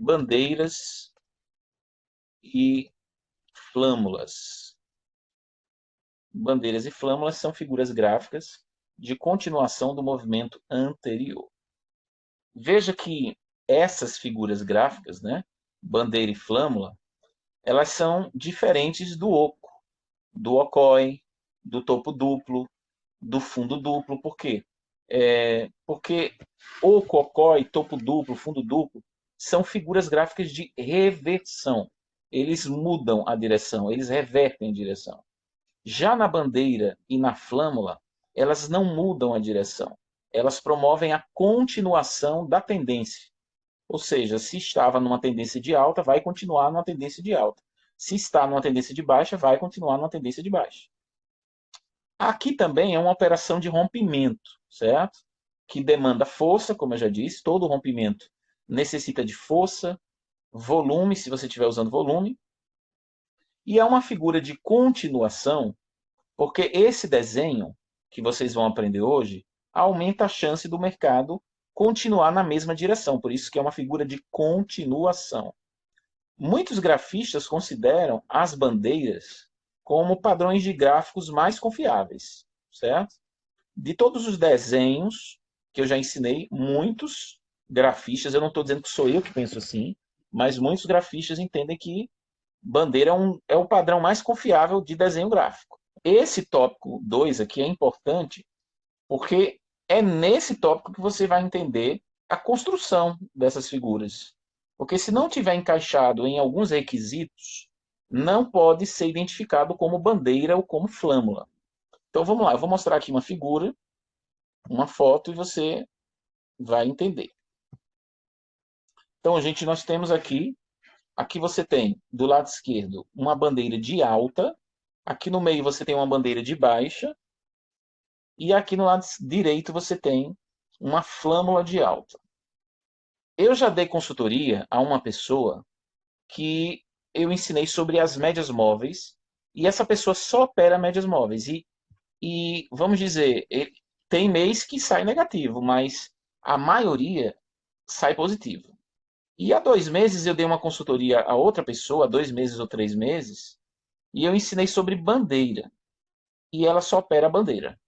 bandeiras e flâmulas. Bandeiras e flâmulas são figuras gráficas de continuação do movimento anterior. Veja que essas figuras gráficas, né, bandeira e flâmula, elas são diferentes do oco, do ocói, do topo duplo, do fundo duplo. Por quê? Porque oco, ocói, topo duplo, fundo duplo, são figuras gráficas de reversão. Eles mudam a direção, eles revertem a direção. Já na bandeira e na flâmula, elas não mudam a direção. Elas promovem a continuação da tendência. Ou seja, se estava numa tendência de alta, vai continuar numa tendência de alta. Se está numa tendência de baixa, vai continuar numa tendência de baixa. Aqui também é uma operação de rompimento, certo? Que demanda força, como eu já disse, todo rompimento necessita de força, volume, se você estiver usando volume, e é uma figura de continuação, porque esse desenho que vocês vão aprender hoje aumenta a chance do mercado continuar na mesma direção, por isso que é uma figura de continuação. Muitos grafistas consideram as bandeiras como padrões de gráficos mais confiáveis, certo? De todos os desenhos que eu já ensinei, muitos grafistas, eu não estou dizendo que sou eu que penso assim, mas muitos grafistas entendem que bandeira é o padrão mais confiável de desenho gráfico. Esse tópico 2 aqui é importante porque é nesse tópico que você vai entender a construção dessas figuras. Porque se não tiver encaixado em alguns requisitos, não pode ser identificado como bandeira ou como flâmula. Então vamos lá, eu vou mostrar aqui uma figura, uma foto, e você vai entender. Então, gente, nós temos aqui você tem do lado esquerdo uma bandeira de alta, aqui no meio você tem uma bandeira de baixa, e aqui no lado direito você tem uma flâmula de alta. Eu já dei consultoria a uma pessoa que eu ensinei sobre as médias móveis, e essa pessoa só opera médias móveis. E vamos dizer, tem mês que sai negativo, mas a maioria sai positivo. E há 2 meses eu dei uma consultoria a outra pessoa, há 2 meses ou 3 meses, e eu ensinei sobre bandeira. E ela só opera bandeira.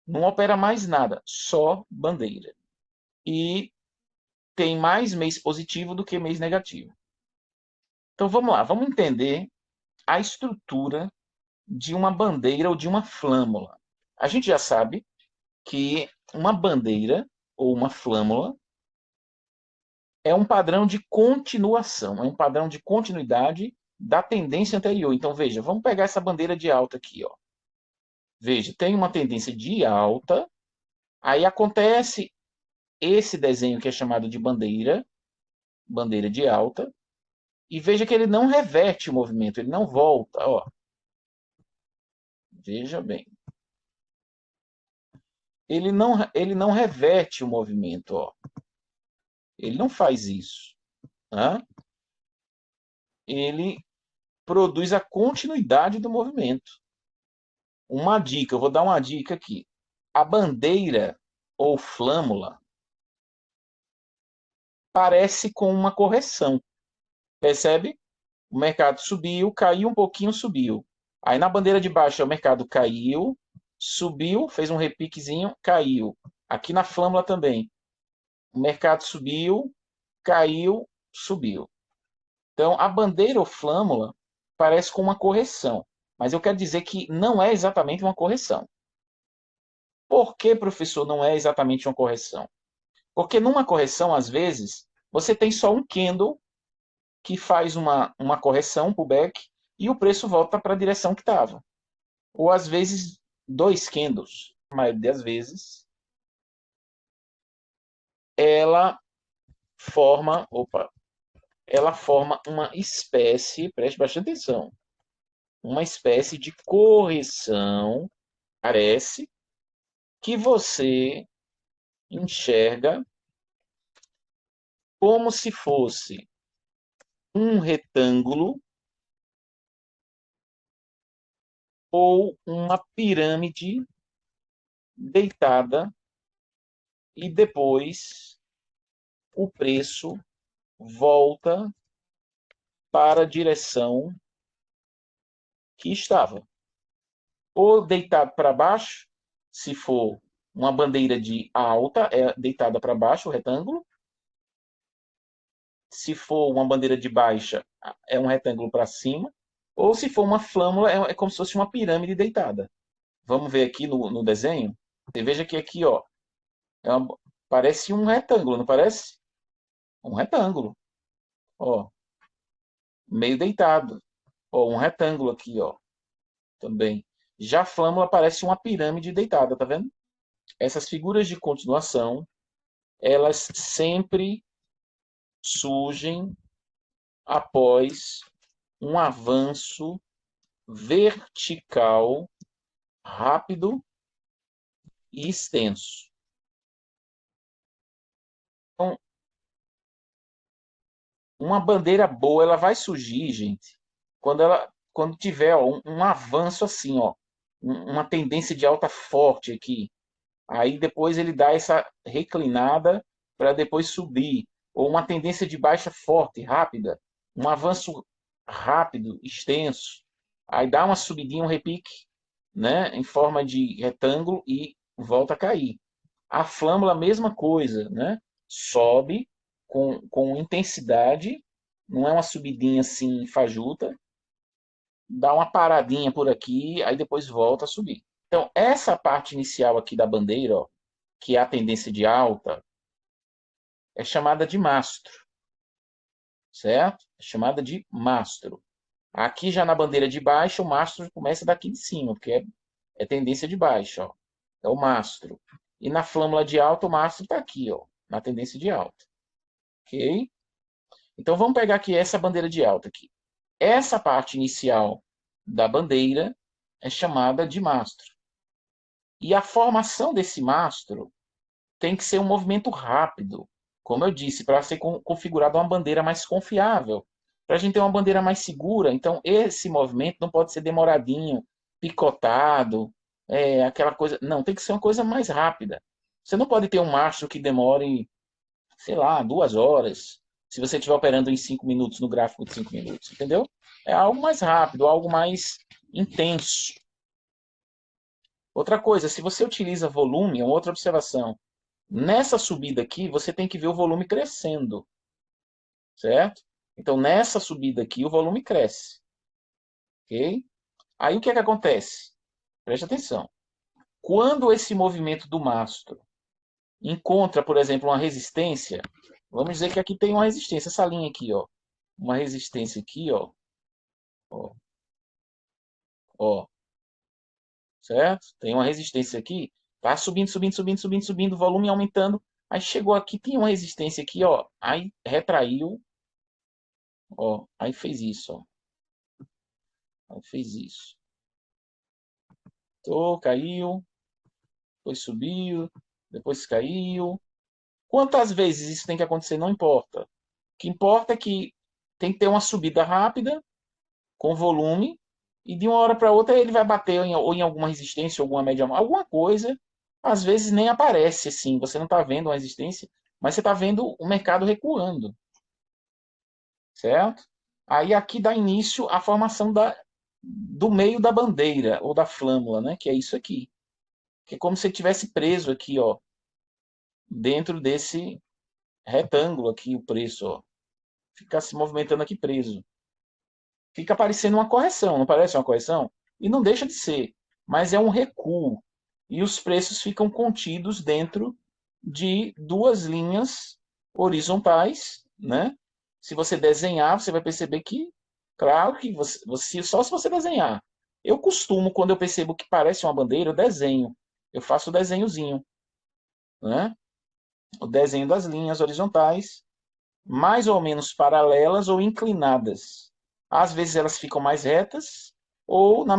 Não opera mais nada, só bandeira. E tem mais mês positivo do que mês negativo. Então vamos lá, vamos entender a estrutura de uma bandeira ou de uma flâmula. A gente já sabe que uma bandeira ou uma flâmula é um padrão de continuação, é um padrão de continuidade da tendência anterior. Então veja, vamos pegar essa bandeira de alta aqui, ó. Veja, tem uma tendência de alta, aí acontece esse desenho que é chamado de bandeira, bandeira de alta, e veja que ele não reverte o movimento, ele não volta, ó. Veja bem. Ele não reverte o movimento, ó. Ele não faz isso, tá? Ele produz a continuidade do movimento. Uma dica, eu vou dar uma dica aqui. A bandeira ou flâmula parece com uma correção. Percebe? O mercado subiu, caiu um pouquinho, subiu. Aí na bandeira de baixo o mercado caiu, subiu, fez um repiquezinho, caiu. Aqui na flâmula também. O mercado subiu, caiu, subiu. Então a bandeira ou flâmula parece com uma correção. Mas eu quero dizer que não é exatamente uma correção. Por que, professor, não é exatamente uma correção? Porque numa correção, às vezes, você tem só um candle que faz uma correção, um pullback, e o preço volta para a direção que estava. Ou às vezes, dois candles. A maioria das vezes, ela forma uma espécie, preste bastante atenção, uma espécie de correção, parece, que você enxerga como se fosse um retângulo ou uma pirâmide deitada e depois o preço volta para a direção que estava. Ou deitado para baixo, se for uma bandeira de alta, é deitada para baixo, o retângulo. Se for uma bandeira de baixa, é um retângulo para cima. Ou se for uma flâmula, é como se fosse uma pirâmide deitada. Vamos ver aqui no desenho. Você veja que aqui, ó, parece um retângulo, não parece? Um retângulo. Ó, meio deitado. Ó, um retângulo aqui, ó, também. Já a flâmula parece uma pirâmide deitada, tá vendo? Essas figuras de continuação, elas sempre surgem após um avanço vertical rápido e extenso. Então, uma bandeira boa, ela vai surgir, gente, quando tiver ó, um avanço assim, ó, uma tendência de alta forte aqui. Aí depois ele dá essa reclinada para depois subir, ou uma tendência de baixa forte, rápida, um avanço rápido, extenso. Aí dá uma subidinha, um repique, né, em forma de retângulo e volta a cair. A flâmula, a mesma coisa, né? Sobe com intensidade, não é uma subidinha assim fajuta, dá uma paradinha por aqui, aí depois volta a subir. Então, essa parte inicial aqui da bandeira, ó, que é a tendência de alta, é chamada de mastro, certo? É chamada de mastro. Aqui já na bandeira de baixo, o mastro começa daqui de cima, porque é tendência de baixa, ó. É o mastro. E na flâmula de alta, o mastro está aqui, ó, na tendência de alta. Ok? Então vamos pegar aqui essa bandeira de alta aqui. Essa parte inicial da bandeira é chamada de mastro. E a formação desse mastro tem que ser um movimento rápido, como eu disse, para ser configurada uma bandeira mais confiável. Para a gente ter uma bandeira mais segura, então esse movimento não pode ser demoradinho, picotado, aquela coisa. Não, tem que ser uma coisa mais rápida. Você não pode ter um mastro que demore, sei lá, 2 horas, se você estiver operando em 5 minutos, no gráfico de 5 minutos, entendeu? É algo mais rápido, algo mais intenso. Outra coisa, se você utiliza volume, é uma outra observação. Nessa subida aqui, você tem que ver o volume crescendo, certo? Então, nessa subida aqui, o volume cresce, ok? Aí, o que é que acontece? Preste atenção. Quando esse movimento do mastro encontra, por exemplo, uma resistência, vamos dizer que aqui tem uma resistência, essa linha aqui, ó, uma resistência aqui, ó, ó, certo? Tem uma resistência aqui, tá subindo, subindo, subindo, subindo, subindo, o volume aumentando, aí chegou aqui, tem uma resistência aqui, ó, aí retraiu, ó, aí fez isso, ó. Aí fez isso. Tô, caiu, depois subiu, depois caiu. Quantas vezes isso tem que acontecer não importa. O que importa é que tem que ter uma subida rápida, com volume, e de uma hora para outra ele vai bater ou em alguma resistência, alguma média, alguma coisa. Às vezes nem aparece assim, você não está vendo uma resistência, mas você está vendo o mercado recuando, certo? Aí aqui dá início à formação do meio da bandeira, ou da flâmula, né? Que é isso aqui. Que é como se ele tivesse preso aqui, ó, dentro desse retângulo aqui, o preço, ó. Fica se movimentando aqui preso. Fica parecendo uma correção, não parece uma correção? E não deixa de ser, mas é um recuo. E os preços ficam contidos dentro de duas linhas horizontais, né? Se você desenhar, você vai perceber que, claro que só se você desenhar. Eu costumo, quando eu percebo que parece uma bandeira, eu desenho. Eu faço o desenhozinho, né? O desenho das linhas horizontais, mais ou menos paralelas ou inclinadas. Às vezes elas ficam mais retas, ou na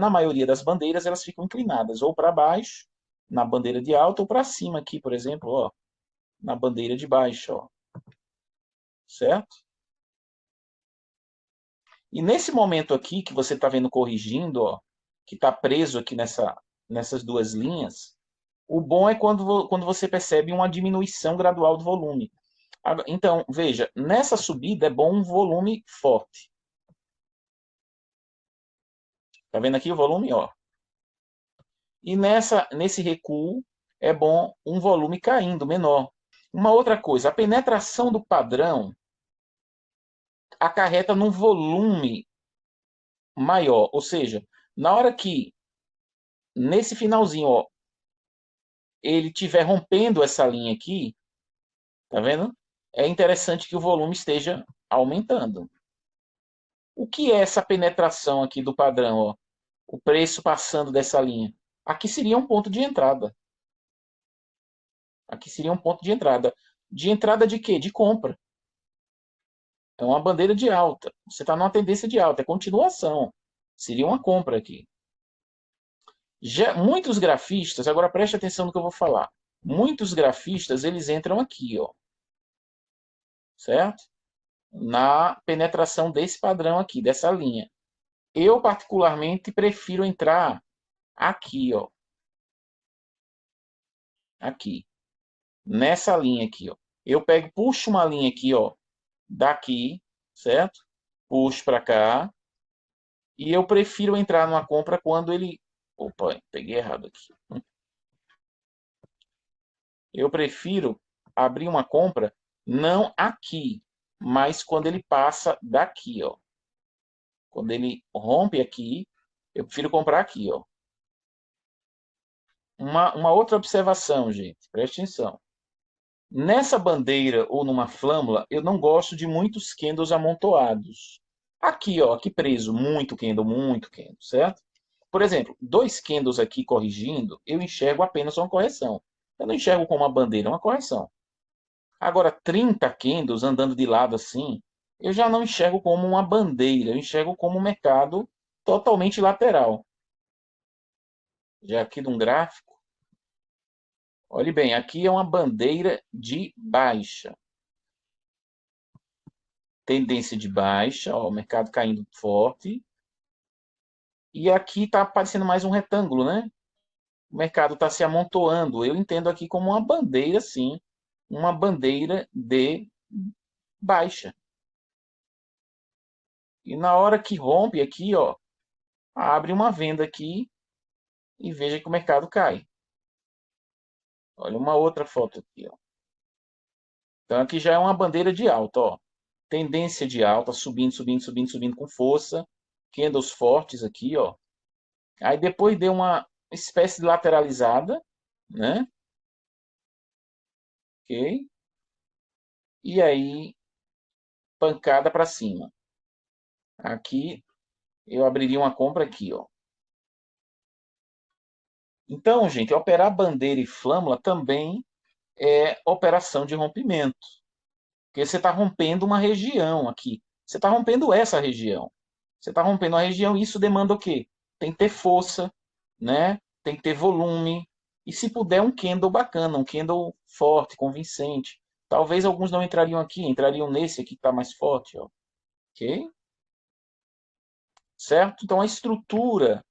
maioria das bandeiras elas ficam inclinadas, ou para baixo, na bandeira de alta, ou para cima aqui, por exemplo, ó, na bandeira de baixo, ó, certo? E nesse momento aqui que você está vendo corrigindo, ó, que está preso aqui nessas duas linhas, o bom é quando você percebe uma diminuição gradual do volume. Então, veja, nessa subida é bom um volume forte. Tá vendo aqui o volume? Ó. E nesse recuo é bom um volume caindo, menor. Uma outra coisa, a penetração do padrão acarreta num volume maior. Ou seja, na hora que, nesse finalzinho, ó, ele estiver rompendo essa linha aqui, tá vendo? É interessante que o volume esteja aumentando. O que é essa penetração aqui do padrão? Ó? O preço passando dessa linha. Aqui seria um ponto de entrada. Aqui seria um ponto de entrada. De entrada de quê? De compra. É uma bandeira de alta. Você está numa tendência de alta. É continuação. Seria uma compra aqui. Muitos grafistas, agora preste atenção no que eu vou falar. Muitos grafistas, eles entram aqui, ó. Certo? Na penetração desse padrão aqui, dessa linha. Eu, particularmente, prefiro entrar aqui, ó. Aqui. Nessa linha aqui, ó. Eu pego, puxo uma linha aqui, ó. Daqui, certo? Puxo para cá. E eu prefiro entrar numa compra quando ele... Opa, peguei errado aqui. Eu prefiro abrir uma compra não aqui, mas quando ele passa daqui, ó. Quando ele rompe aqui, eu prefiro comprar aqui, ó. Uma outra observação, gente, preste atenção. Nessa bandeira ou numa flâmula, eu não gosto de muitos candles amontoados. Aqui, ó, aqui preso, muito candle, certo? Por exemplo, 2 candles aqui corrigindo, eu enxergo apenas uma correção. Eu não enxergo como uma bandeira, é uma correção. Agora, 30 candles andando de lado assim, eu já não enxergo como uma bandeira, eu enxergo como um mercado totalmente lateral. Já aqui num gráfico, olhe bem, aqui é uma bandeira de baixa. Tendência de baixa, ó, o mercado caindo forte. E aqui está aparecendo mais um retângulo, né? O mercado está se amontoando. Eu entendo aqui como uma bandeira, sim, uma bandeira de baixa. E na hora que rompe aqui, ó, abre uma venda aqui e veja que o mercado cai. Olha uma outra foto aqui, ó. Então aqui já é uma bandeira de alta, ó. Tendência de alta, subindo, subindo, subindo, subindo com força. Candles fortes aqui, ó. Aí depois deu uma espécie de lateralizada, né? Ok? E aí, pancada para cima. Aqui, eu abriria uma compra aqui, ó. Então, gente, operar bandeira e flâmula também é operação de rompimento. Porque você está rompendo uma região aqui. Você está rompendo essa região. Você está rompendo a região e isso demanda o quê? Tem que ter força, né? Tem que ter volume. E se puder, um candle bacana, um candle forte, convincente. Talvez alguns não entrariam aqui, entrariam nesse aqui que está mais forte, ó. Ok? Certo? Então a estrutura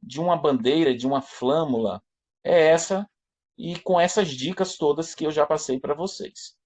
de uma bandeira, de uma flâmula, é essa, e com essas dicas todas que eu já passei para vocês.